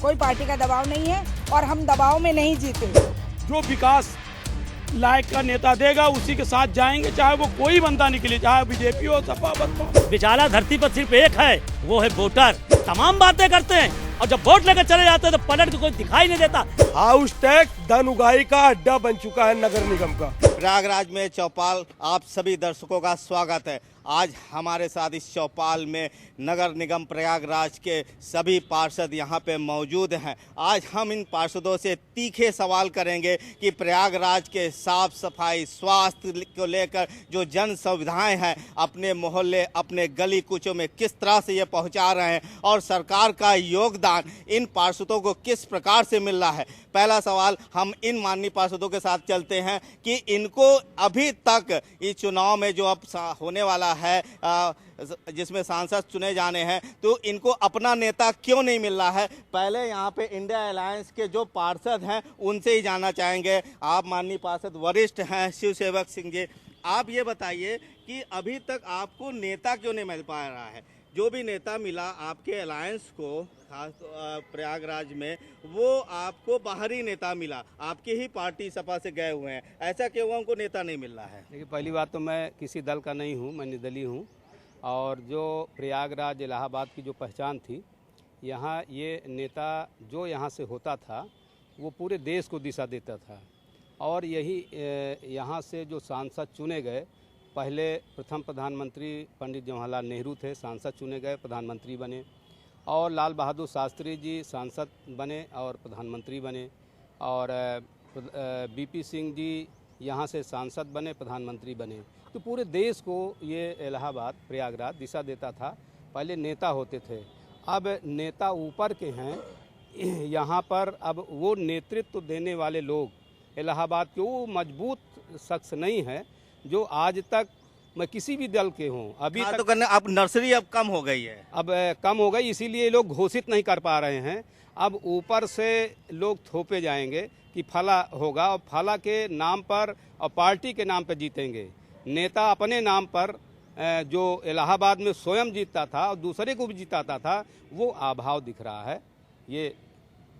कोई पार्टी का दबाव नहीं है और हम दबाव में नहीं जीते। जो विकास लायक का नेता देगा उसी के साथ जाएंगे, चाहे वो कोई बंदा निकले, चाहे बीजेपी हो, सपा, बसपा। बेचारा धरती पर सिर्फ एक है, वो है वोटर। तमाम बातें करते हैं और जब वोट लेकर चले जाते हैं तो पलट के कोई दिखाई नहीं देता। हाउस टैक्स धन उगाही का अड्डा बन चुका है नगर निगम का। प्रयागराज में चौपाल, आप सभी दर्शकों का स्वागत है। आज हमारे साथ इस चौपाल में नगर निगम प्रयागराज के सभी पार्षद यहाँ पे मौजूद हैं। आज हम इन पार्षदों से तीखे सवाल करेंगे कि प्रयागराज के साफ सफाई, स्वास्थ्य को लेकर जो जन सुविधाएं हैं अपने मोहल्ले, अपने गली कूचों में किस तरह से ये पहुँचा रहे हैं और सरकार का योगदान इन पार्षदों को किस प्रकार से मिल रहा है। पहला सवाल हम इन माननीय पार्षदों के साथ चलते हैं कि इनको अभी तक इस चुनाव में जो अब होने वाला है, जिसमें सांसद चुने जाने हैं, तो इनको अपना नेता क्यों नहीं मिल रहा है। पहले यहाँ पे इंडिया अलायंस के जो पार्षद हैं उनसे ही जानना चाहेंगे। आप माननीय पार्षद वरिष्ठ हैं शिव सेवक सिंह जी, आप ये बताइए कि अभी तक आपको नेता क्यों नहीं मिल पा रहा है। जो भी नेता मिला आपके अलायंस को, खास प्रयागराज में, वो आपको बाहरी नेता मिला, आपकी ही पार्टी सपा से गए हुए हैं। ऐसा क्यों हुआ उनको नेता नहीं मिल रहा है? देखिए, पहली बात तो मैं किसी दल का नहीं हूँ, मैं निर्दलीय हूँ। और जो प्रयागराज इलाहाबाद की जो पहचान थी, यहाँ ये नेता जो यहाँ से होता था वो पूरे देश को दिशा देता था। और यही यहाँ से जो सांसद चुने गए, पहले प्रथम प्रधानमंत्री पंडित जवाहरलाल नेहरू थे, सांसद चुने गए, प्रधानमंत्री बने, और लाल बहादुर शास्त्री जी सांसद बने और प्रधानमंत्री बने, और बीपी सिंह जी यहाँ से सांसद बने, प्रधानमंत्री बने। तो पूरे देश को ये इलाहाबाद, प्रयागराज दिशा देता था। पहले नेता होते थे, अब नेता ऊपर के हैं। यहाँ पर अब वो नेतृत्व देने वाले लोग इलाहाबाद के वो मजबूत शख्स नहीं है जो आज तक मैं किसी भी दल के हूँ अभी तक। तो करने अब नर्सरी अब कम हो गई है, अब कम हो गई, इसीलिए लोग घोषित नहीं कर पा रहे हैं। अब ऊपर से लोग थोपे जाएंगे कि फला होगा, और फला के नाम पर और पार्टी के नाम पर जीतेंगे। नेता अपने नाम पर जो इलाहाबाद में स्वयं जीतता था और दूसरे को भी जिताता था, वो अभाव दिख रहा है। ये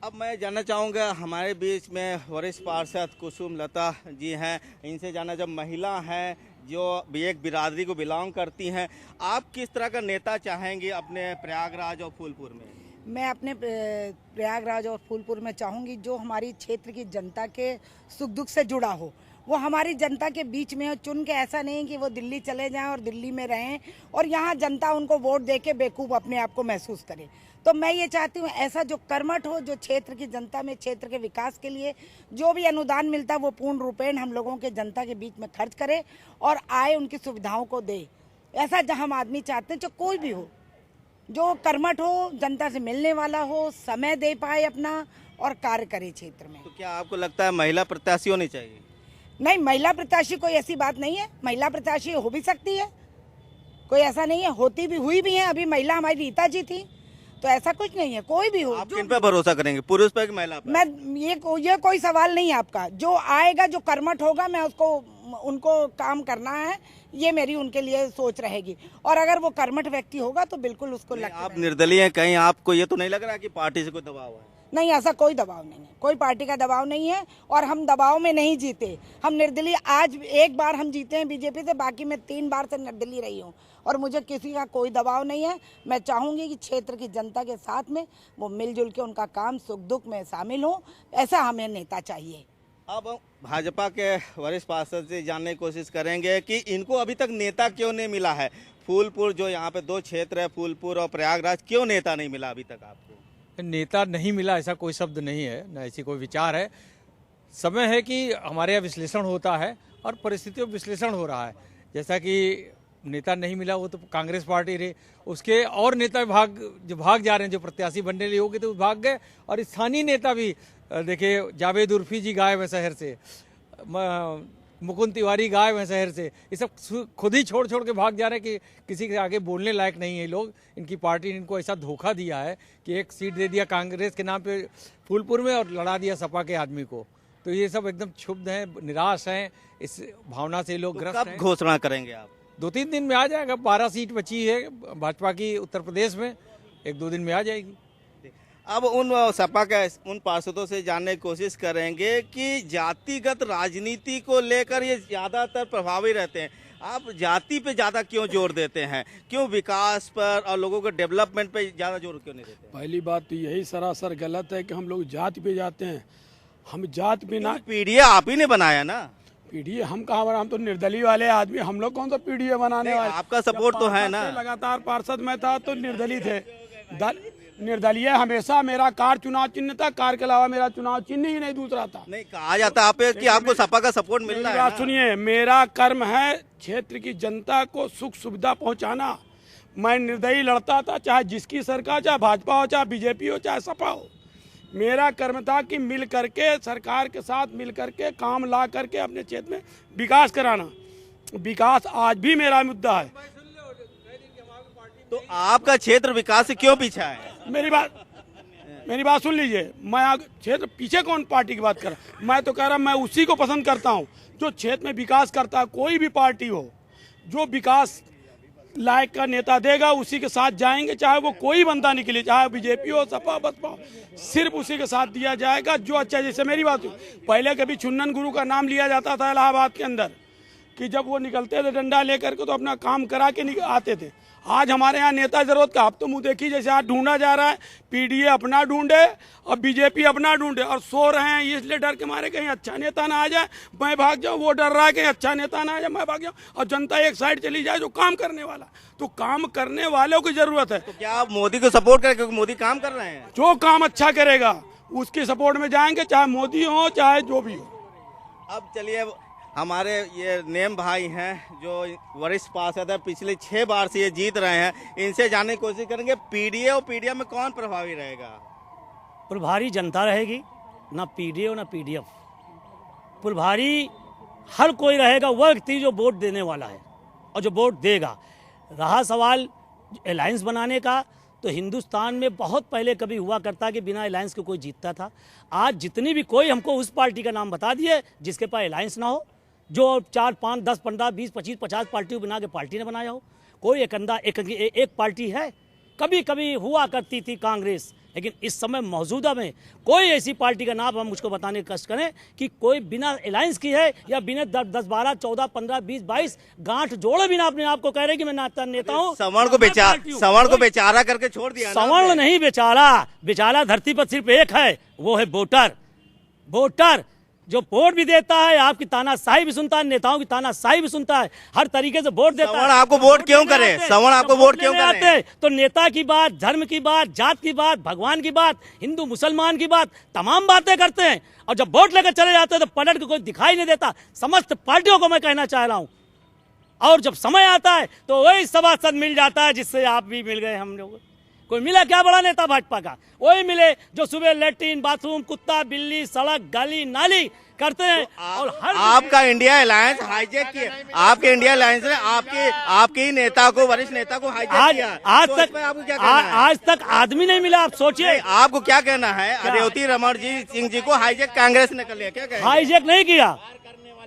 अब मैं जानना चाहूँगा, हमारे बीच में वरिष्ठ पार्षद कुसुम लता जी हैं, इनसे जानना, जब महिला हैं जो एक बिरादरी को बिलोंग करती हैं, आप किस तरह का नेता चाहेंगे अपने प्रयागराज और फूलपुर में? मैं अपने प्रयागराज और फूलपुर में चाहूँगी जो हमारी क्षेत्र की जनता के सुख दुख से जुड़ा हो, वो हमारी जनता के बीच में हो। चुन के ऐसा नहीं कि वो दिल्ली चले जाएं और दिल्ली में रहें और यहाँ जनता उनको वोट दे के बेवकूफ़ अपने आप को महसूस करे। तो मैं ये चाहती हूँ ऐसा जो कर्मठ हो, जो क्षेत्र की जनता में, क्षेत्र के विकास के लिए जो भी अनुदान मिलता है वो पूर्ण रूपेण हम लोगों के जनता के बीच में खर्च करे और आए उनकी सुविधाओं को दे। ऐसा जहाँ हम आदमी चाहते हैं, जो कोई भी हो, जो कर्मठ हो, जनता से मिलने वाला हो, समय दे पाए अपना और कार्य करे क्षेत्र में। तो क्या आपको लगता है महिला प्रत्याशी होनी चाहिए? नहीं, महिला प्रत्याशी कोई ऐसी बात नहीं है। महिला प्रत्याशी हो भी सकती है, कोई ऐसा नहीं है, होती भी हुई भी है। अभी महिला हमारी रीता जी थी, तो ऐसा कुछ नहीं है। कोई भी हो, आप किन पे भरोसा करेंगे, पुरुष पे कि महिला पे? मैं ये कोई सवाल नहीं है आपका। जो आएगा, जो कर्मठ होगा, मैं उनको काम करना है, ये मेरी उनके लिए सोच रहेगी। और अगर वो कर्मठ व्यक्ति होगा तो बिल्कुल उसको आप निर्दलीय हैं, कहीं आपको ये तो नहीं लग रहा कि पार्टी से कोई दबाव है? नहीं, ऐसा कोई दबाव नहीं है, कोई पार्टी का दबाव नहीं है और हम दबाव में नहीं जीते। हम निर्दलीय, आज एक बार हम जीते हैं बीजेपी से, बाकी मैं 3 बार से निर्दलीय रही हूँ और मुझे किसी का कोई दबाव नहीं है। मैं चाहूँगी कि क्षेत्र की जनता के साथ में वो मिलजुल के उनका काम सुख दुख में शामिल हो, ऐसा हमें नेता चाहिए। अब भाजपा के वरिष्ठ पार्षद से जानने की कोशिश करेंगे कि इनको अभी तक नेता क्यों नहीं मिला है। फूलपुर, जो यहाँ पे 2 क्षेत्र है, फूलपुर और प्रयागराज, क्यों नेता नहीं मिला अभी तक आपको? नेता नहीं मिला ऐसा कोई शब्द नहीं है, न ऐसी कोई विचार है। समय है कि हमारे यहाँ विश्लेषण होता है और परिस्थितियों में विश्लेषण हो रहा है। जैसा कि नेता नहीं मिला, वो तो कांग्रेस पार्टी रही, उसके और नेता भाग जा रहे हैं, जो प्रत्याशी बनने लिए होंगे तो भाग गए। और स्थानीय नेता भी देखिए, जावेद उर्फी जी गायब है शहर से, मुकुंद तिवारी गायब है शहर से। ये सब खुद ही छोड़ के भाग जा रहे हैं कि किसी के आगे बोलने लायक नहीं है लोग। इनकी पार्टी ने इनको ऐसा धोखा दिया है कि एक सीट दे दिया कांग्रेस के नाम पे फूलपुर में और लड़ा दिया सपा के आदमी को। तो ये सब एकदम क्षुब्ध हैं, निराश हैं, इस भावना से लोग ग्रस्त हैं। कब घोषणा करेंगे आप? 2-3 दिन में आ जाएगा। 12 सीट बची है भाजपा की उत्तर प्रदेश में, 1-2 दिन में आ जाएगी। अब उन सपा के उन पार्षदों से जानने की कोशिश करेंगे कि जातिगत राजनीति को लेकर ये ज़्यादातर प्रभावी रहते हैं। आप जाति पे ज़्यादा क्यों जोर देते हैं, क्यों विकास पर और लोगों के डेवलपमेंट पे ज़्यादा जोर क्यों नहीं देते? पहली बात तो यही सरासर गलत है कि हम लोग जाति पे जाते हैं। हम जात बिना पीढ़िया आप ही ने बनाया ना। पीढ़ी हम कहाँ बना, हम तो निर्दलीय वाले आदमी, हम लोग कौन सा पीढ़ी बनाने वाले। आपका सपोर्ट तो है ना। लगातार पार्षद में था तो निर्दलीय थे। निर्दलीय हमेशा मेरा कार चुनाव चिन्ह था, कार के अलावा मेरा चुनाव चिन्ह ही नहीं दूसरा था। नहीं कहा जाता आप कि आपको सपा का सपोर्ट मिल रहा है। बात सुनिए, मेरा कर्म है क्षेत्र की जनता को सुख सुविधा पहुंचाना। मैं निर्दयी लड़ता था, चाहे जिसकी सरकार, चाहे भाजपा हो, चाहे बीजेपी हो, चाहे सपा हो। मेरा कर्म था कि मिल करके सरकार के साथ मिल करके काम ला करके अपने क्षेत्र में विकास कराना। विकास आज भी मेरा मुद्दा है। तो आपका क्षेत्र विकास से क्यों पीछा है? मेरी बात सुन लीजिए। मैं क्षेत्र पीछे कौन पार्टी की बात कर रहा, मैं तो कह रहा मैं उसी को पसंद करता हूं जो क्षेत्र में विकास करता है। कोई भी पार्टी हो जो विकास लायक का नेता देगा उसी के साथ जाएंगे, चाहे वो कोई बंदा निकले, चाहे बीजेपी हो, सपा बसपा हो, सिर्फ उसी के साथ दिया जाएगा जो अच्छा। जैसे मेरी बात हुई, पहले कभी चुन्नन गुरु का नाम लिया जाता था इलाहाबाद के अंदर कि जब वो निकलते थे डंडा लेकर के तो अपना काम करा के आते थे। आज हमारे यहाँ नेता जरूरत का, आप तो मुंह देखिए जैसे आज ढूंढा जा रहा है। पीडीए अपना ढूंढे और बीजेपी अपना ढूंढे और सो रहे हैं इसलिए डर के मारे कहीं अच्छा नेता ना आ जाए मैं भाग जाऊं। वो डर रहा है कहीं अच्छा नेता ना आ जाए मैं भाग जाऊं, और जनता एक साइड चली जाए जो काम करने वाला। तो काम करने वालों की जरूरत है। तो क्या आप मोदी को सपोर्ट करें क्योंकि मोदी काम कर रहे हैं? जो काम अच्छा करेगा उसके सपोर्ट में जाएंगे, चाहे मोदी हो चाहे जो भी हो। अब चलिए, हमारे ये नेम भाई हैं जो वरिष्ठ पार्षद है, पिछले 6 बार से ये जीत रहे हैं, इनसे जानने की कोशिश करेंगे पीडीए और पीडीएफ में कौन प्रभावी रहेगा। प्रभारी जनता रहेगी, ना पीडीए और ना पीडीएफ। प्रभारी हर कोई रहेगा, वह व्यक्ति जो वोट देने वाला है और जो वोट देगा। रहा सवाल अलायंस बनाने का, तो हिंदुस्तान में बहुत पहले कभी हुआ करता कि बिना अलायंस के कोई जीतता था। आज जितनी भी कोई हमको उस पार्टी का नाम बता दिए जिसके पास अलायंस ना हो, जो 4, 5, 10, 15, 20, 25, 50 पार्टियों बना के पार्टी ने बनाया हो। कोई एक पार्टी है। कभी कभी हुआ करती थी कांग्रेस, लेकिन इस समय मौजूदा में कोई ऐसी पार्टी का नाम हम मुझको बताने की कष्ट करें कि कोई बिना अलायंस की है या बिना 10, 12, 14, 15, 20, 22 गांठ जोड़े बिना अपने आप को कह रहे कि मैं नेता हूँ। सवर्ण को बेचारा करके छोड़ दिया। सवर्ण नहीं बेचारा धरती पर सिर्फ एक है, वो है वोटर जो वोट भी देता है, आपकी तानाशाही भी सुनता है, नेताओं की तानाशाही भी सुनता है, हर तरीके से वोट देता है। सवर्ण आपको वोट क्यों करे? सवर्ण आपको वोट क्यों करे? तो नेता की बात, धर्म की बात, जात की बात, भगवान की बात, हिंदू मुसलमान की बात, तमाम बातें करते हैं, और जब वोट लेकर चले जाते हैं तो पलट के कोई दिखाई नहीं देता। समस्त पार्टियों को मैं कहना चाह रहा हूं, और जब समय आता है तो वही सभासद मिल जाता है जिससे आप भी मिल गए। हम लोग कोई मिला क्या बड़ा नेता भाजपा का? वही मिले जो सुबह लेटरिन, बाथरूम, कुत्ता, बिल्ली, सड़क, गली नाली करते हैं। और हर आपका इंडिया अलायंस हाईजैक किया, आपके इंडिया अलायंस ने आपके नेता को, वरिष्ठ नेता को हाईजैक किया। आज तक आदमी नहीं मिला। आप सोचिए, आपको क्या कहना है? रेवती रमण सिंह जी को हाईजैक कांग्रेस ने कर लिया, क्या कहेंगे?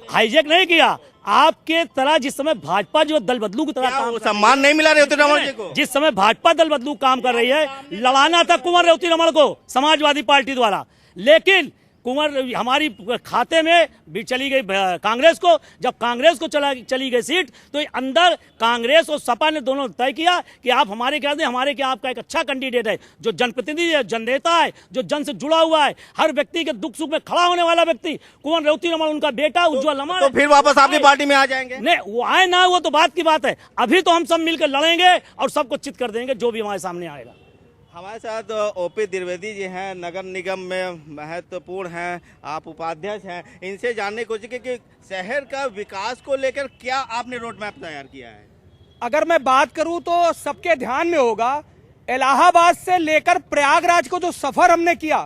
हाईजैक नहीं किया। आपके तरह जिस समय भाजपा जो दल बदलू की तरह काम, सम्मान नहीं मिला रेवती रमण जी को? जिस समय भाजपा दल बदलू काम कर रही है, लड़ाना था कुंवर रेवती रमण को समाजवादी पार्टी द्वारा, लेकिन कुंवर हमारी खाते में भी चली गई कांग्रेस को। जब कांग्रेस को चली गई सीट, तो अंदर कांग्रेस और सपा ने दोनों तय किया कि आप हमारे क्या दें, हमारे क्या आपका एक अच्छा कैंडिडेट है, जो जनप्रतिनिधि है, जननेता है, जो जन से जुड़ा हुआ है, हर व्यक्ति के दुख सुख में खड़ा होने वाला व्यक्ति कुंवर रेवती रमण, उनका बेटा उज्जवल रमण। तो फिर वापस आपकी पार्टी में आ जाएंगे? नहीं, वो आए ना, वो तो बात की बात है। अभी तो हम सब मिलकर लड़ेंगे और सबको चित कर देंगे जो भी हमारे सामने आएगा। हमारे साथ ओपी द्विवेदी जी हैं, नगर निगम में महत्वपूर्ण हैं, आप उपाध्यक्ष हैं। इनसे जानने की कोशिश की कि शहर का विकास को लेकर क्या आपने रोड मैप तैयार किया है? अगर मैं बात करूं तो सबके ध्यान में होगा, इलाहाबाद से लेकर प्रयागराज को जो सफर हमने किया,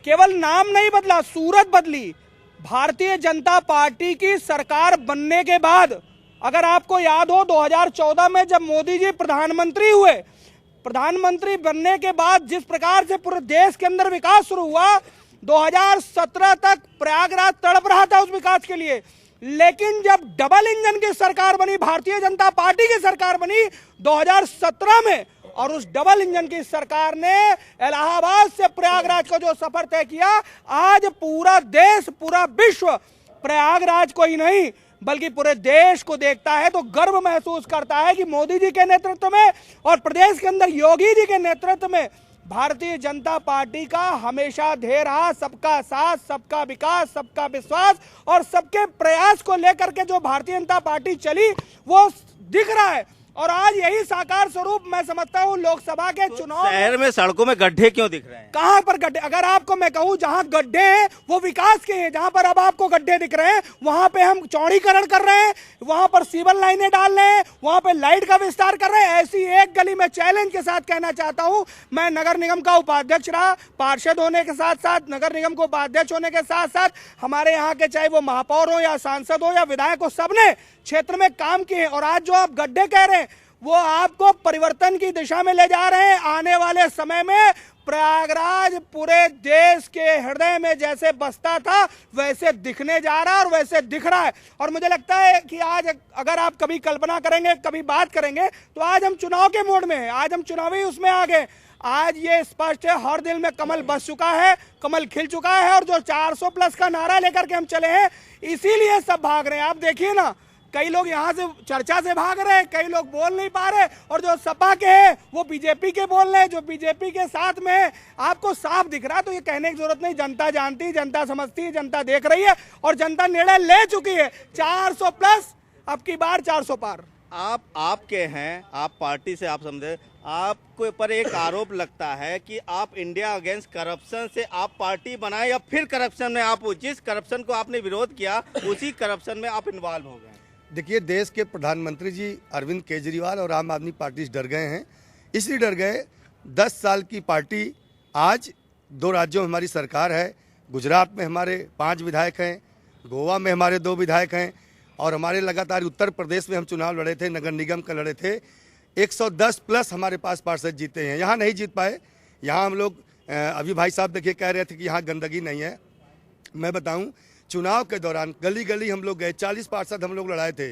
केवल नाम नहीं बदला, सूरत बदली। भारतीय जनता पार्टी की सरकार बनने के बाद, अगर आपको याद हो 2014 में जब मोदी जी प्रधानमंत्री हुए, प्रधानमंत्री बनने के बाद जिस प्रकार से पूरे देश के अंदर विकास शुरू हुआ, 2017 तक प्रयागराज तड़प रहा था उस विकास के लिए। लेकिन जब डबल इंजन की सरकार बनी, भारतीय जनता पार्टी की सरकार बनी 2017 में, और उस डबल इंजन की सरकार ने इलाहाबाद से प्रयागराज को जो सफर तय किया, आज पूरा देश, पूरा विश्व प्रयागराज को ही नहीं बल्कि पूरे देश को देखता है तो गर्व महसूस करता है कि मोदी जी के नेतृत्व में और प्रदेश के अंदर योगी जी के नेतृत्व में भारतीय जनता पार्टी का हमेशा ध्येय रहा सबका साथ, सबका विकास, सबका विश्वास और सबके प्रयास को लेकर के जो भारतीय जनता पार्टी चली वो दिख रहा है। और आज यही साकार स्वरूप मैं समझता हूँ लोकसभा के चुनाव। शहर में सड़कों में गड्ढे क्यों दिख रहे हैं? कहां पर गड्ढे? अगर आपको मैं कहूं जहां गड्ढे हैं वो विकास के हैं, जहां पर अब आपको गड्ढे दिख रहे हैं वहां पे हम चौड़ीकरण कर रहे हैं, वहां पर सीवर लाइनें डाल रहे हैं, वहां पे लाइट का विस्तार कर रहे हैं। ऐसी एक गली में चैलेंज के साथ कहना चाहता हूं, मैं नगर निगम का उपाध्यक्ष रहा, पार्षद होने के साथ साथ, नगर निगम को उपाध्यक्ष होने के साथ साथ हमारे यहाँ के चाहे वो महापौर हो या सांसद हो या विधायक हो, सबने क्षेत्र में काम किए। और आज जो आप गड्ढे कह रहे हैं वो आपको परिवर्तन की दिशा में ले जा रहे हैं। आने वाले समय में प्रयागराज पूरे देश के हृदय में जैसे बसता था वैसे दिखने जा रहा है और वैसे दिख रहा है। और मुझे लगता है कि आज अगर आप कभी कल्पना करेंगे, कभी बात करेंगे, तो आज हम चुनाव के मोड में हैं, आज हम चुनावी उसमें आ गए। आज ये स्पष्ट है, हर दिल में कमल बस चुका है, कमल खिल चुका है। और जो 400 प्लस का नारा लेकर के हम चले हैं इसीलिए सब भाग रहे हैं। आप देखिए ना, कई लोग यहाँ से चर्चा से भाग रहे हैं, कई लोग बोल नहीं पा रहे, और जो सपा के हैं वो बीजेपी के बोल रहे हैं, जो बीजेपी के साथ में है आपको साफ दिख रहा है। तो ये कहने की जरूरत नहीं, जनता जानती, जनता समझती, जनता देख रही है और जनता निर्णय ले चुकी है। 400 प्लस, अब की बार 400 पार। आपके हैं, आप पार्टी से आप समझे, आपको पर एक आरोप लगता है कि आप इंडिया अगेंस्ट करप्शन से आप पार्टी बनाए या फिर करप्शन में आप, जिस करप्शन को आपने विरोध किया उसी करप्शन में आप इन्वॉल्व हो गए। देखिए, देश के प्रधानमंत्री जी अरविंद केजरीवाल और आम आदमी पार्टी से डर गए हैं। इसलिए डर गए, 10 साल की पार्टी, आज 2 राज्यों में हमारी सरकार है। गुजरात में हमारे 5 विधायक हैं, गोवा में हमारे 2 विधायक हैं और हमारे लगातार उत्तर प्रदेश में हम चुनाव लड़े थे, नगर निगम का लड़े थे। 110 प्लस हमारे पास पार्षद जीते हैं। यहाँ नहीं जीत पाए। यहाँ हम लोग अभी भाई साहब देखिए कह रहे थे कि यहाँ गंदगी नहीं है। मैं बताऊं, चुनाव के दौरान गली गली हम लोग गए, 40 पार्षद हम लोग लड़ाए थे।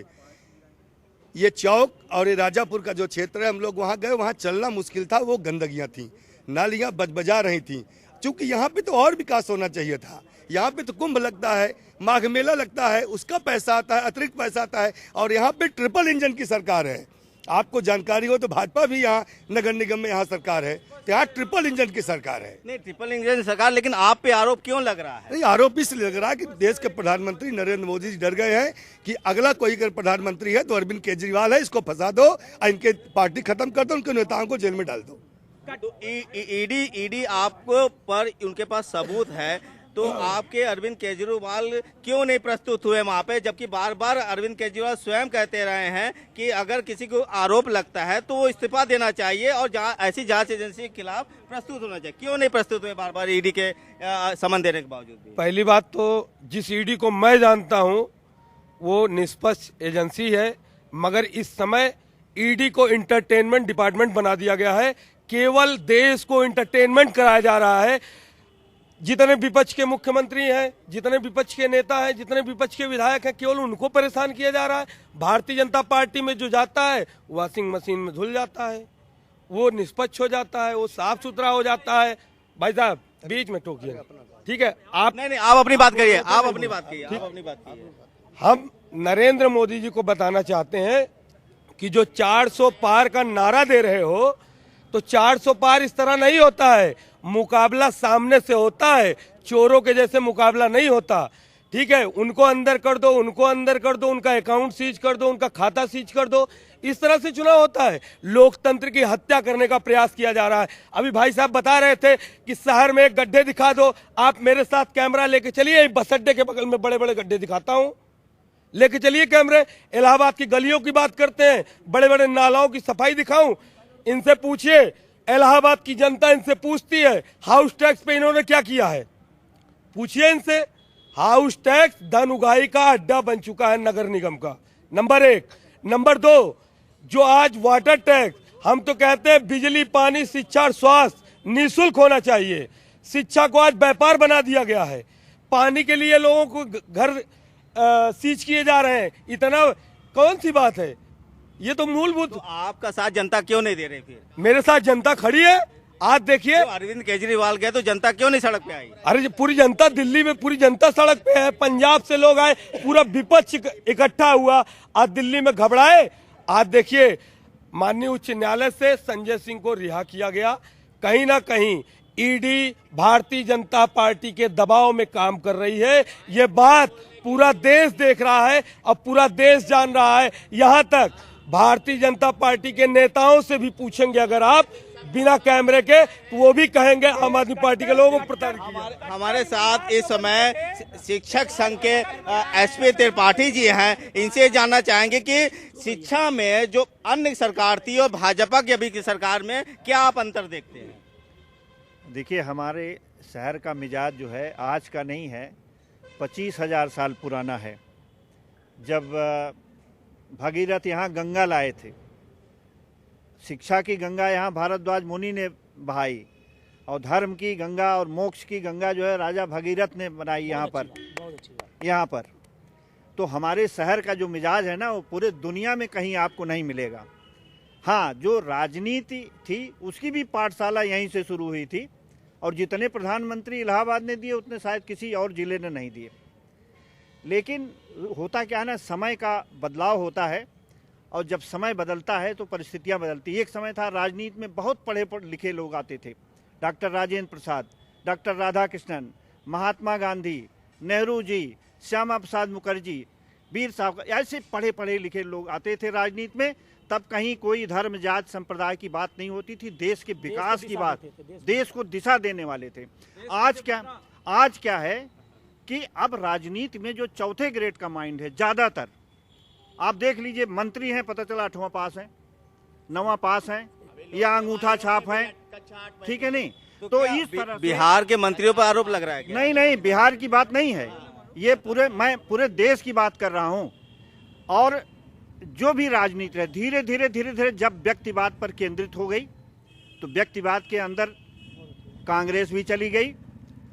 ये चौक और ये राजापुर का जो क्षेत्र है, हम लोग वहाँ गए, वहाँ चलना मुश्किल था, वो गंदगियाँ थी, नालियाँ बजबजा रही थी। चूँकि यहाँ पे तो और विकास होना चाहिए था। यहाँ पे तो कुंभ लगता है, माघ मेला लगता है, उसका पैसा आता है, अतिरिक्त पैसा आता है, और यहाँ पे ट्रिपल इंजन की सरकार है। आपको जानकारी हो तो भाजपा भी यहाँ नगर निगम में यहाँ सरकार है, तो यहाँ ट्रिपल इंजन की सरकार है। नहीं, ट्रिपल इंजन सरकार, लेकिन आप पे आरोप क्यों लग रहा है? नहीं, आरोप इसलिए लग रहा है कि देश के प्रधानमंत्री नरेंद्र मोदी जी डर गए हैं कि अगला कोई अगर प्रधानमंत्री है तो अरविंद केजरीवाल है, इसको फंसा दो, इनके पार्टी खत्म कर दो, उनके नेताओं को जेल में डाल दो। तो ईडी आपको पर उनके पास सबूत है, तो आपके अरविंद केजरीवाल क्यों नहीं प्रस्तुत हुए वहाँ पे? जबकि बार बार अरविंद केजरीवाल स्वयं कहते रहे हैं कि अगर किसी को आरोप लगता है तो वो इस्तीफा देना चाहिए और ऐसी जांच एजेंसी के खिलाफ प्रस्तुत होना चाहिए। क्यों नहीं प्रस्तुत हुए बार बार ईडी के समन देने के बावजूद भी? पहली बात तो जिस ईडी को मैं जानता हूँ वो निष्पक्ष एजेंसी है, मगर इस समय ईडी को इंटरटेनमेंट डिपार्टमेंट बना दिया गया है। केवल देश को इंटरटेनमेंट कराया जा रहा है। जितने विपक्ष के मुख्यमंत्री हैं, जितने विपक्ष के नेता हैं, जितने विपक्ष के विधायक हैं, केवल उनको परेशान किया जा रहा है। भारतीय जनता पार्टी में जो जाता है वॉशिंग मशीन में धुल जाता है, वो निष्पक्ष हो जाता है, वो साफ सुथरा हो जाता है। भाई साहब बीच में टोकिए, ठीक है? आप नहीं, आप अपनी बात करिए, आप अपनी बात कीजिए। हम नरेंद्र मोदी जी को बताना चाहते हैं कि जो 400 पार का नारा दे रहे हो, तो 400 पार इस तरह नहीं होता है। मुकाबला सामने से होता है, चोरों के जैसे मुकाबला नहीं होता, ठीक है? उनको अंदर कर दो, उनको अंदर कर दो, उनका अकाउंट सीज कर दो, उनका खाता सीज कर दो, इस तरह से चुनाव होता है। लोकतंत्र की हत्या करने का प्रयास किया जा रहा है। अभी भाई साहब बता रहे थे कि शहर में एक गड्ढे दिखा दो। आप मेरे साथ कैमरा लेके चलिए, बस अड्डे के बगल में बड़े बड़े गड्ढे दिखाता हूं, लेके चलिए कैमरे। इलाहाबाद की गलियों की बात करते हैं, बड़े बड़े नालाओं की सफाई दिखाऊं, इनसे पूछिए, इलाहाबाद की जनता इनसे पूछती है हाउस टैक्स पे इन्होंने क्या किया है, पूछिए इनसे। हाउस टैक्स धन उगाही का अड्डा बन चुका है नगर निगम का, नंबर 1। नंबर 2, जो आज वाटर टैक्स, हम तो कहते हैं बिजली, पानी, शिक्षा और स्वास्थ्य निःशुल्क होना चाहिए। शिक्षा को आज व्यापार बना दिया गया है। पानी के लिए लोगों को घर सीज किए जा रहे हैं। इतना कौन सी बात है? ये तो मूलभूत। तो आपका साथ जनता क्यों नहीं दे रही? फिर मेरे साथ जनता खड़ी है। आज देखिए, तो अरविंद केजरीवाल गए तो जनता क्यों नहीं सड़क पे आई? अरे पूरी जनता दिल्ली में, पूरी जनता सड़क पे है। पंजाब से लोग आए, पूरा विपक्ष इकट्ठा हुआ, आज दिल्ली में घबराए। आज देखिए, माननीय उच्च न्यायालय से संजय सिंह को रिहा किया गया। कहीं ना कहीं ईडी भारतीय जनता पार्टी के दबाव में काम कर रही है। ये बात पूरा देश देख रहा है और पूरा देश जान रहा है। यहाँ तक भारतीय जनता पार्टी के नेताओं से भी पूछेंगे अगर आप बिना कैमरे के, तो वो भी कहेंगे आम आदमी पार्टी के लोगों को प्रताड़ित किया। हमारे साथ इस समय शिक्षक संघ के एसपी त्रिपाठी जी हैं। इनसे जानना चाहेंगे कि शिक्षा में जो अन्य सरकार थी और भाजपा की अभी की सरकार में क्या आप अंतर देखते हैं? देखिए, हमारे शहर का मिजाज जो है आज का नहीं है, 25,000 साल पुराना है। जब भगीरथ यहाँ गंगा लाए थे, शिक्षा की गंगा यहाँ भारद्वाज मुनि ने बहाई, और धर्म की गंगा और मोक्ष की गंगा जो है राजा भगीरथ ने बनाई यहाँ पर। तो हमारे शहर का जो मिजाज है ना, वो पूरे दुनिया में कहीं आपको नहीं मिलेगा। हाँ, जो राजनीति थी उसकी भी पाठशाला यहीं से शुरू हुई थी, और जितने प्रधानमंत्री इलाहाबाद ने दिए उतने शायद किसी और जिले ने नहीं दिए। लेकिन होता क्या है ना, समय का बदलाव होता है, और जब समय बदलता है तो परिस्थितियां बदलती। एक समय था राजनीति में बहुत पढ़े लिखे लोग आते थे, डॉक्टर राजेंद्र प्रसाद, डॉक्टर राधाकृष्णन, महात्मा गांधी, नेहरू जी, श्यामा प्रसाद मुखर्जी, वीर साहब, ऐसे पढ़े लिखे लोग आते थे राजनीति में। तब कहीं कोई धर्म जात संप्रदाय की बात नहीं होती थी, देश के विकास की बात, देश को दिशा देने वाले थे। आज क्या है कि अब राजनीति में जो चौथे ग्रेड का माइंड है, ज्यादातर आप देख लीजिए, मंत्री हैं, पता चला 8वां पास है, 9वां पास है, या अंगूठा छाप है, ठीक है नहीं? तो इस तरह बिहार के मंत्रियों पर आरोप लग रहा है क्या? नहीं, बिहार की बात नहीं है ये, मैं पूरे देश की बात कर रहा हूं। और जो भी राजनीति है, धीरे धीरे जब व्यक्तिवाद पर केंद्रित हो गई, तो व्यक्तिवाद के अंदर कांग्रेस भी चली गई,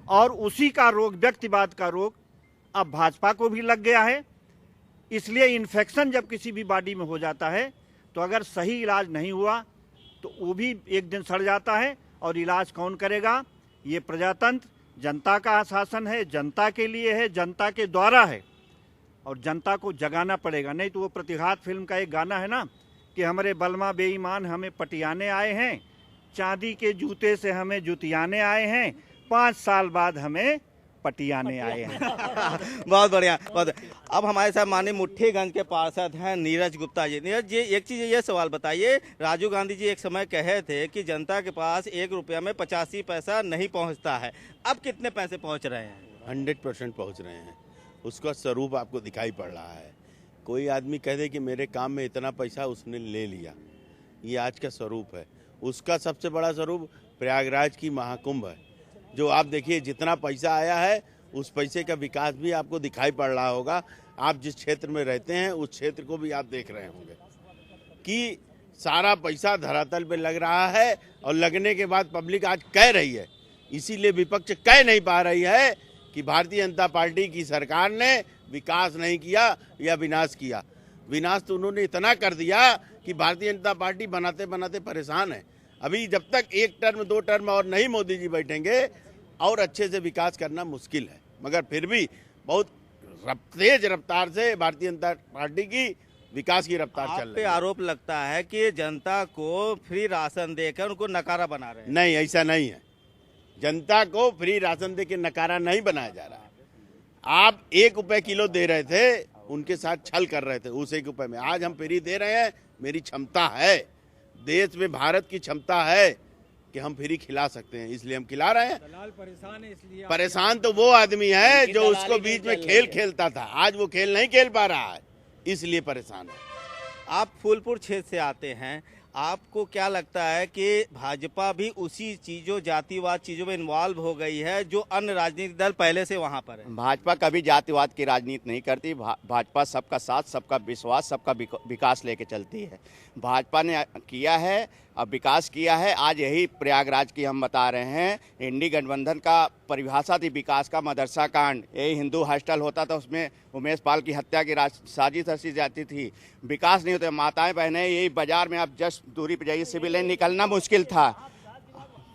और उसी का रोग, व्यक्तिवाद का रोग अब भाजपा को भी लग गया है। इसलिए इन्फेक्शन जब किसी भी बॉडी में हो जाता है, तो अगर सही इलाज नहीं हुआ तो वो भी एक दिन सड़ जाता है। और इलाज कौन करेगा? ये प्रजातंत्र, जनता का शासन है, जनता के लिए है, जनता के द्वारा है, और जनता को जगाना पड़ेगा। नहीं तो वो प्रतिघात फिल्म का एक गाना है ना, कि हमारे बलमा बेईमान हमें पटियाने आए हैं, चांदी के जूते से हमें जुतियाने आए हैं, 5 साल बाद हमें पटियाने आए हैं। बहुत बढ़िया, बहुत। अब हमारे साथ माननीय मुट्ठीगंज के पार्षद हैं नीरज गुप्ता जी। नीरज जी, एक चीज ये सवाल बताइए, राजीव गांधी जी एक समय कहे थे कि जनता के पास 1 रुपया में 85 पैसा नहीं पहुंचता है, अब कितने पैसे पहुंच रहे हैं? 100% पहुंच रहे हैं। उसका स्वरूप आपको दिखाई पड़ रहा है। कोई आदमी कह दे कि मेरे काम में इतना पैसा उसने ले लिया, ये आज का स्वरूप है। उसका सबसे बड़ा स्वरूप प्रयागराज की महाकुंभ है, जो आप देखिए जितना पैसा आया है उस पैसे का विकास भी आपको दिखाई पड़ रहा होगा। आप जिस क्षेत्र में रहते हैं उस क्षेत्र को भी आप देख रहे होंगे कि सारा पैसा धरातल पे लग रहा है, और लगने के बाद पब्लिक आज कह रही है, इसीलिए विपक्ष कह नहीं पा रही है कि भारतीय जनता पार्टी की सरकार ने विकास नहीं किया या विनाश किया। विनाश तो उन्होंने इतना कर दिया कि भारतीय जनता पार्टी बनाते बनाते परेशान है। अभी जब तक 1 टर्म 2 टर्म और नहीं मोदी जी बैठेंगे, और अच्छे से विकास करना मुश्किल है। मगर फिर भी बहुत तेज रफ्तार से भारतीय जनता पार्टी की विकास की रफ्तार चल रही है। आरोप लगता है कि जनता को फ्री राशन देकर उनको नकारा बना रहे हैं। नहीं, ऐसा नहीं है। जनता को फ्री राशन देकर नकारा नहीं बनाया जा रहा है। आप 1 रुपये किलो दे रहे थे, उनके साथ छल कर रहे थे उस 1 रुपये में। आज हम फ्री दे रहे हैं, मेरी क्षमता है, देश में भारत की क्षमता है कि हम फ्री खिला सकते हैं, इसलिए हम खिला रहे हैं। दलाल परेशान है, इसलिए परेशान तो वो आदमी है जो उसको बीच में खेल खेलता था, आज वो खेल नहीं खेल पा रहा है, इसलिए परेशान है। आप फूलपुर क्षेत्र से आते हैं, आपको क्या लगता है कि भाजपा भी उसी चीजों, जातिवाद चीजों में इन्वॉल्व हो गई है जो अन्य राजनीतिक दल पहले से वहां पर है? भाजपा कभी जातिवाद की राजनीति नहीं करती। भाजपा सबका साथ, सबका विश्वास, सबका विकास लेके चलती है। भाजपा ने किया है अब विकास किया है। आज यही प्रयागराज की हम बता रहे हैं। इंडी गठबंधन का परिभाषा थी विकास का मदरसा कांड। यही हिंदू हॉस्टल होता था, उसमें उमेश पाल की हत्या की साजिश रची जाती थी। विकास नहीं होता। माताएं बहनें यही बाजार में आप जस्ट दूरी पर जाइए, सिविल लाइन निकलना मुश्किल था,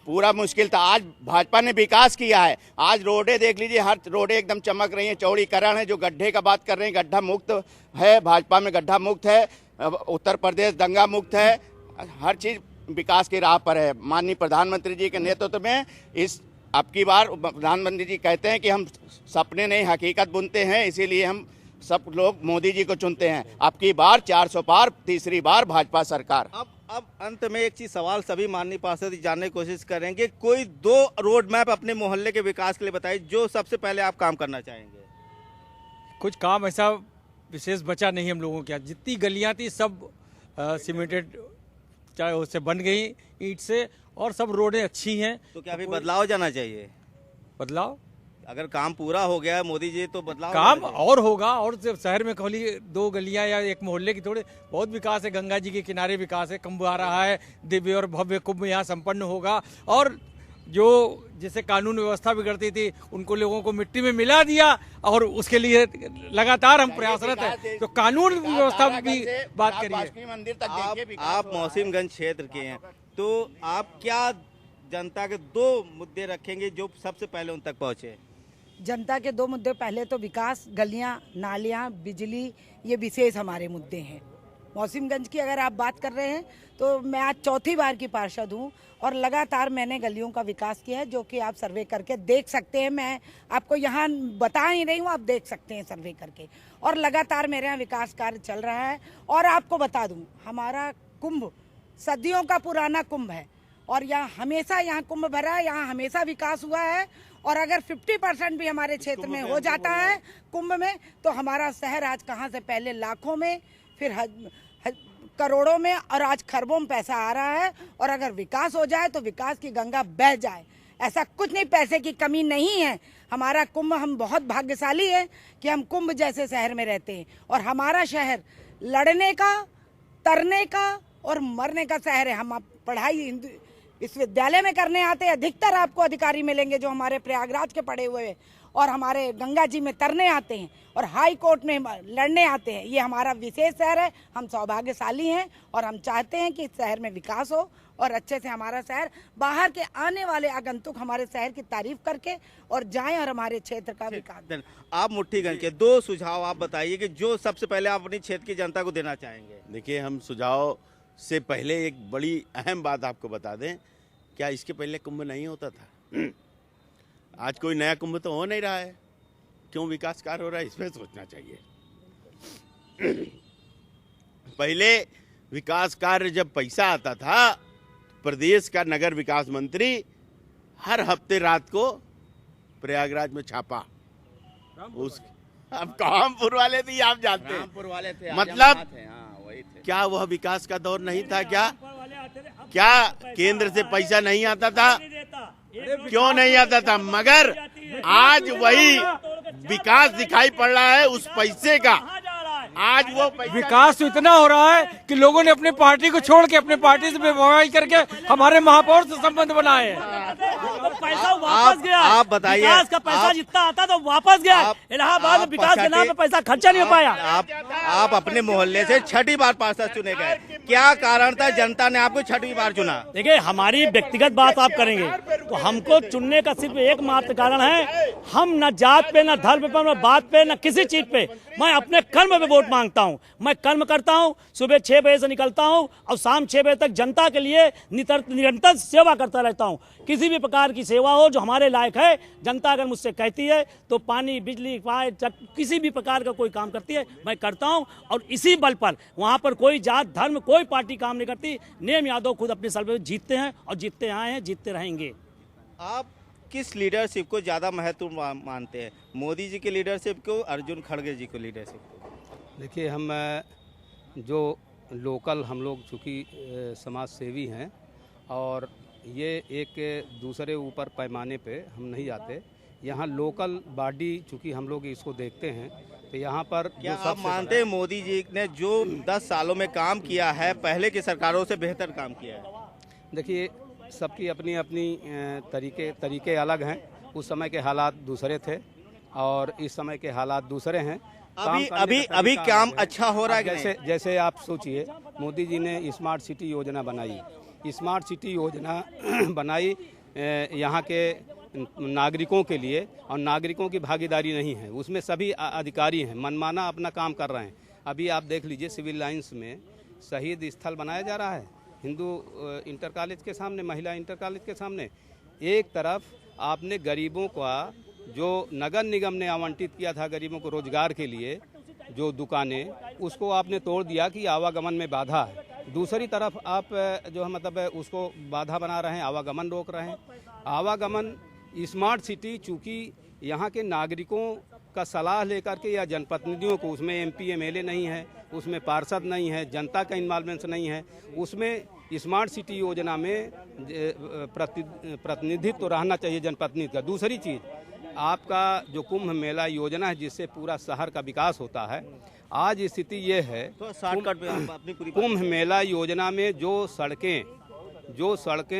पूरा मुश्किल था। आज भाजपा ने विकास किया है। आज रोडें देख लीजिए, हर रोडें एकदम चमक रही हैं, चौड़ीकरण है। जो गड्ढे का बात कर रहे हैं, गड्ढा मुक्त है, भाजपा में गड्ढा मुक्त है। उत्तर प्रदेश दंगा मुक्त है। हर चीज़ विकास की राह पर है। माननीय प्रधानमंत्री जी के नेतृत्व में इस अब की बार प्रधानमंत्री जी कहते हैं कि हम सपने नहीं हकीकत बुनते हैं, इसीलिए हम सब लोग मोदी जी को चुनते हैं। अब की बार 400 पार, तीसरी बार भाजपा सरकार। अब अंत में एक चीज सवाल सभी माननीय पार्षद जानने की कोशिश करेंगे, कोई 2 रोड मैप अपने मोहल्ले के विकास के लिए बताइए जो सबसे पहले आप काम करना चाहेंगे। कुछ काम ऐसा विशेष बचा नहीं हम लोगों के यहाँ। जितनी गलियाँ थी सब सीमेंटेड चाहे उससे बन गई ईंट से, और सब रोडें अच्छी हैं। तो क्या अभी बदलाव जाना चाहिए? बदलाव अगर काम पूरा हो गया है मोदी जी तो बदलाव काम और होगा। और जब शहर में खाली 2 गलियां या एक मोहल्ले की थोड़े बहुत विकास है। गंगा जी के किनारे विकास है, कुंभ आ रहा है, दिव्य और भव्य कुंभ यहाँ संपन्न होगा। और जो जैसे कानून व्यवस्था बिगड़ती थी उनको लोगों को मिट्टी में मिला दिया, और उसके लिए लगातार हम प्रयासरत हैं। तो कानून व्यवस्था भी बात करिए। आप मौसिमगंज क्षेत्र के हैं, तो आप क्या जनता के 2 मुद्दे रखेंगे जो सबसे पहले उन तक पहुंचे? जनता के 2 मुद्दे, पहले तो विकास, गलियां, नालियां, बिजली, ये विशेष हमारे मुद्दे हैं। मौसिमगंज की अगर आप बात कर रहे हैं तो मैं आज 4थी बार की पार्षद हूं और लगातार मैंने गलियों का विकास किया है, जो कि आप सर्वे करके देख सकते हैं। मैं आपको यहाँ बता ही रही हूँ, आप देख सकते हैं सर्वे करके। और लगातार मेरे यहाँ विकास कार्य चल रहा है। और आपको बता दूँ, हमारा कुंभ सदियों का पुराना कुंभ है और यहाँ कुंभ भरा है, यहाँ हमेशा विकास हुआ है। और अगर 50% भी हमारे क्षेत्र में हो जाता है कुंभ में, तो हमारा शहर आज कहाँ से पहले लाखों में, फिर करोड़ों में, और आज खरबों में पैसा आ रहा है। और अगर विकास हो जाए तो विकास की गंगा बह जाए। ऐसा कुछ नहीं, पैसे की कमी नहीं है। हमारा कुंभ, हम बहुत भाग्यशाली हैं कि हम कुंभ जैसे शहर में रहते हैं। और हमारा शहर लड़ने का, तरने का और मरने का शहर है। हम पढ़ाई विश्वविद्यालय में करने आते हैं, अधिकतर आपको अधिकारी मिलेंगे जो हमारे प्रयागराज के पढ़े हुए हैं, और हमारे गंगा जी में तरने आते हैं और हाई कोर्ट में लड़ने आते हैं। ये हमारा विशेष शहर है। हम सौभाग्यशाली हैं और हम चाहते हैं कि इस शहर में विकास हो और अच्छे से हमारा शहर, बाहर के आने वाले आगंतुक हमारे शहर की तारीफ करके और जाएं और हमारे क्षेत्र का विकास। आप मुट्ठीगंज के 2 सुझाव आप बताइए कि जो सबसे पहले आप अपनी क्षेत्र की जनता को देना चाहेंगे। देखिए, हम सुझाव से पहले एक बड़ी अहम बात आपको बता दें। क्या इसके पहले कुंभ नहीं होता था? आज कोई नया कुंभ तो हो नहीं रहा है। क्यों विकास कार्य हो रहा है, इस पर सोचना चाहिए। पहले विकास कार्य जब पैसा आता था, प्रदेश का नगर विकास मंत्री हर हफ्ते रात को प्रयागराज में छापा। उस अब कामपुर वाले थे, आप जानते हैं। मतलब क्या वह विकास का दौर नहीं था? क्या केंद्र से पैसा नहीं आता था? क्यों नहीं आता था? मगर आज वही विकास दिखाई पड़ रहा है उस पैसे का। आज वो विकास तो इतना हो रहा है कि लोगों ने अपने पार्टी को छोड़ के अपने पार्टी से बेवफाई करके हमारे महापौर से संबंध बनाए हैं। पैसा वापस गया। आप बताइए, विकास का पैसा जितना आता तो वापस गया। इलाहाबाद में विकास के नाम पे पैसा खर्चा नहीं हो पाया। आप अपने मोहल्ले से 6ठी बार पार्षद चुने गए, क्या कारण था जनता ने आपको 6ठी बार चुना? देखिए, हमारी व्यक्तिगत बात आप करेंगे तो हमको चुनने का सिर्फ एकमात्र कारण है, हम न जात पे, न धर्म पे, न बात पे, न किसी चीज पे। मैं अपने कर्म पे वोट मांगता हूं। मैं कर्म करता हूं, सुबह 6 बजे से निकलता हूं और शाम 6 बजे तक जनता के लिए निरंतर सेवा करता रहता हूं। किसी भी प्रकार की सेवा हो जो हमारे लायक है, जनता अगर मुझसे कहती है तो पानी, बिजली, किसी भी प्रकार का कोई काम करती है, मैं करता हूं। और इसी बल पर वहां पर कोई जात, धर्म, कोई पार्टी काम नहीं करती। नेम यादव खुद अपने सर्वे में जीतते हैं और जीतते आए हैं, जीतते रहेंगे। आप किस लीडरशिप को ज़्यादा महत्व मानते हैं, मोदी जी की लीडरशिप को, अर्जुन खड़गे जी को लीडरशिप को? देखिए, हम जो लोकल, हम लोग चूँकि समाज सेवी हैं और ये एक दूसरे ऊपर पैमाने पे हम नहीं जाते। यहाँ लोकल बॉडी चूँकि हम लोग इसको देखते हैं, तो यहाँ पर क्या आप मानते हैं मोदी जी ने जो 10 सालों में काम किया है पहले की सरकारों से बेहतर काम किया है? देखिए, सबकी अपनी अपनी तरीके अलग हैं। उस समय के हालात दूसरे थे और इस समय के हालात दूसरे हैं। अभी काम अच्छा हो रहा है। जैसे आप सोचिए, मोदी जी ने स्मार्ट सिटी योजना बनाई। स्मार्ट सिटी योजना बनाई यहाँ के नागरिकों के लिए, और नागरिकों की भागीदारी नहीं है उसमें। सभी अधिकारी हैं, मनमाना अपना काम कर रहे हैं। अभी आप देख लीजिए, सिविल लाइंस में शहीद स्थल बनाया जा रहा है, हिंदू इंटर कॉलेज के सामने, महिला इंटर कॉलेज के सामने। एक तरफ आपने गरीबों का जो नगर निगम ने आवंटित किया था गरीबों को रोजगार के लिए, जो दुकानें, उसको आपने तोड़ दिया कि आवागमन में बाधा है। दूसरी तरफ आप जो है मतलब उसको बाधा बना रहे हैं, आवागमन रोक रहे हैं। आवागमन स्मार्ट सिटी, चूँकि यहाँ के नागरिकों का सलाह लेकर के या जनप्रतिनिधियों को, उसमें MP MLA नहीं है, उसमें पार्षद नहीं है, जनता का इन्वॉल्वमेंट नहीं है, उसमें स्मार्ट सिटी योजना में प्रतिनिधित्व तो रहना चाहिए जनप्रतिनिधि का। दूसरी चीज़, आपका जो कुंभ मेला योजना है जिससे पूरा शहर का विकास होता है, आज स्थिति ये है, कुंभ मेला योजना में जो सड़कें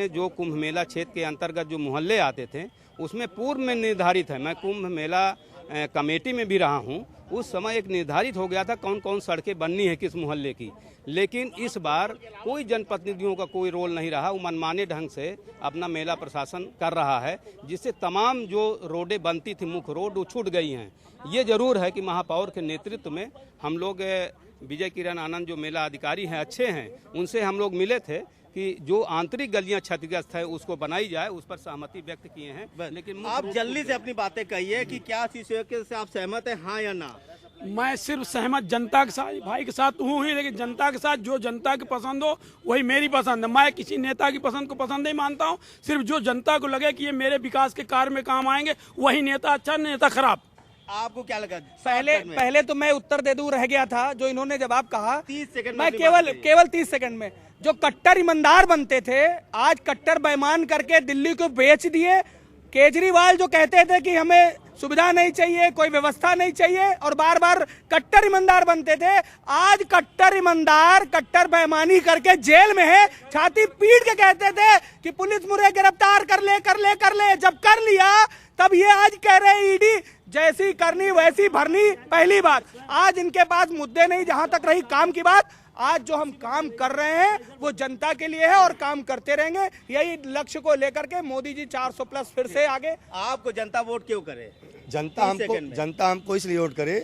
जो कुंभ मेला क्षेत्र के अंतर्गत जो मोहल्ले आते थे, उसमें पूर्व में निर्धारित है। मैं कुंभ मेला कमेटी में भी रहा हूं, उस समय एक निर्धारित हो गया था कौन कौन सड़कें बननी है किस मोहल्ले की। लेकिन इस बार कोई जनप्रतिनिधियों का कोई रोल नहीं रहा, वो मनमाने ढंग से अपना मेला प्रशासन कर रहा है, जिससे तमाम जो रोडें बनती थी, मुख्य रोड, वो छूट गई हैं। ये जरूर है कि महापौर के नेतृत्व में हम लोग, विजय किरण आनंद जो मेला अधिकारी हैं अच्छे हैं, उनसे हम लोग मिले थे कि जो आंतरिक गलियां क्षतिग्रस्त है उसको बनाई जाए, उस पर सहमति व्यक्त किए हैं। लेकिन आप जल्दी से अपनी बातें कहिए कि क्या से आप सहमत हैं, हाँ या ना? मैं सिर्फ सहमत जनता के साथ, भाई के साथ हूँ ही, लेकिन जनता के साथ जो जनता की पसंद हो वही मेरी पसंद है। मैं किसी नेता की पसंद को पसंद नहीं मानता हूँ। सिर्फ जो जनता को लगे कि ये मेरे विकास के कार्य में काम आएंगे वही नेता अच्छा, नेता खराब। आपको क्या लगा? पहले तो मैं उत्तर दे दूं, रह गया था जो इन्होंने जवाब कहा। 30 सेकंड मैं केवल 30 सेकंड में, जो कट्टर ईमानदार बनते थे आज कट्टर बेईमान करके दिल्ली को बेच दिए। केजरीवाल जो कहते थे कि हमें सुविधा नहीं चाहिए, कोई व्यवस्था नहीं चाहिए, और बार बार कट्टर ईमानदार बनते थे, आज कट्टर ईमानदार कट्टर बेईमानी करके जेल में है। छाती पीट के कहते थे कि पुलिस मुझे गिरफ्तार कर ले। जब कर लिया तब ये आज कह रहे ईडी जैसी करनी वैसी भरनी। पहली बात, आज इनके पास मुद्दे नहीं। जहां तक रही काम की बात, आज जो हम काम कर रहे हैं वो जनता के लिए है और काम करते रहेंगे। यही लक्ष्य को लेकर के मोदी जी 400 प्लस फिर से आगे। आपको जनता वोट क्यों करे? जनता हमको इसलिए वोट करे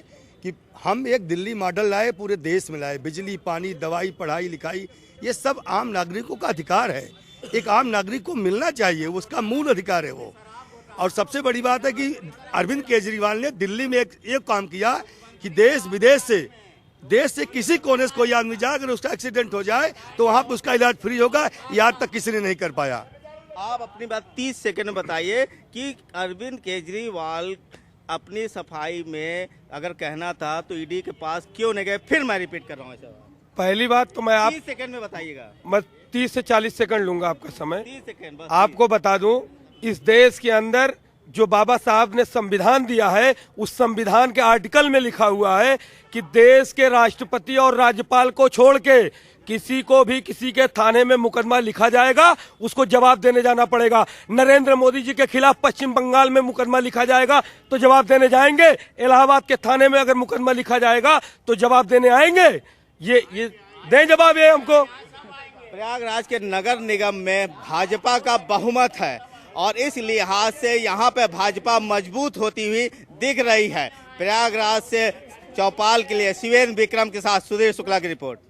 कि हम एक दिल्ली मॉडल लाए, पूरे देश में लाए। बिजली, पानी, दवाई, पढ़ाई लिखाई, ये सब आम नागरिकों का अधिकार है। एक आम नागरिक को मिलना चाहिए, उसका मूल अधिकार है वो। और सबसे बड़ी बात है कि अरविंद केजरीवाल ने दिल्ली में एक काम किया कि देश विदेश से किसी कोने से कोई आदमी जाए, अगर उसका एक्सीडेंट हो जाए तो वहाँ पर उसका इलाज फ्री होगा। ये आज तक किसी ने नहीं कर पाया। आप अपनी बात 30 सेकंड में बताइए कि अरविंद केजरीवाल अपनी सफाई में अगर कहना था तो ईडी के पास क्यों नहीं गए? फिर मैं रिपीट कर रहा हूँ। पहली बात तो मैं 30 सेकंड में बताइएगा। मैं 30 से 40 सेकंड लूंगा आपका समय। 30 सेकंड बस। आपको बता दूं, इस देश के अंदर जो बाबा साहब ने संविधान दिया है, उस संविधान के आर्टिकल में लिखा हुआ है कि देश के राष्ट्रपति और राज्यपाल को छोड़ के किसी को भी किसी के थाने में मुकदमा लिखा जाएगा, उसको जवाब देने जाना पड़ेगा। नरेंद्र मोदी जी के खिलाफ पश्चिम बंगाल में मुकदमा लिखा जाएगा तो जवाब देने जाएंगे। इलाहाबाद के थाने में अगर मुकदमा लिखा जाएगा तो जवाब देने आएंगे। ये दें जवाब ये हमको। प्रयागराज के नगर निगम में भाजपा का बहुमत है और इस लिहाज से यहाँ पे भाजपा मजबूत होती हुई दिख रही है। प्रयागराज से चौपाल के लिए शिवेंद्र विक्रम के साथ सुधीर शुक्ला की रिपोर्ट।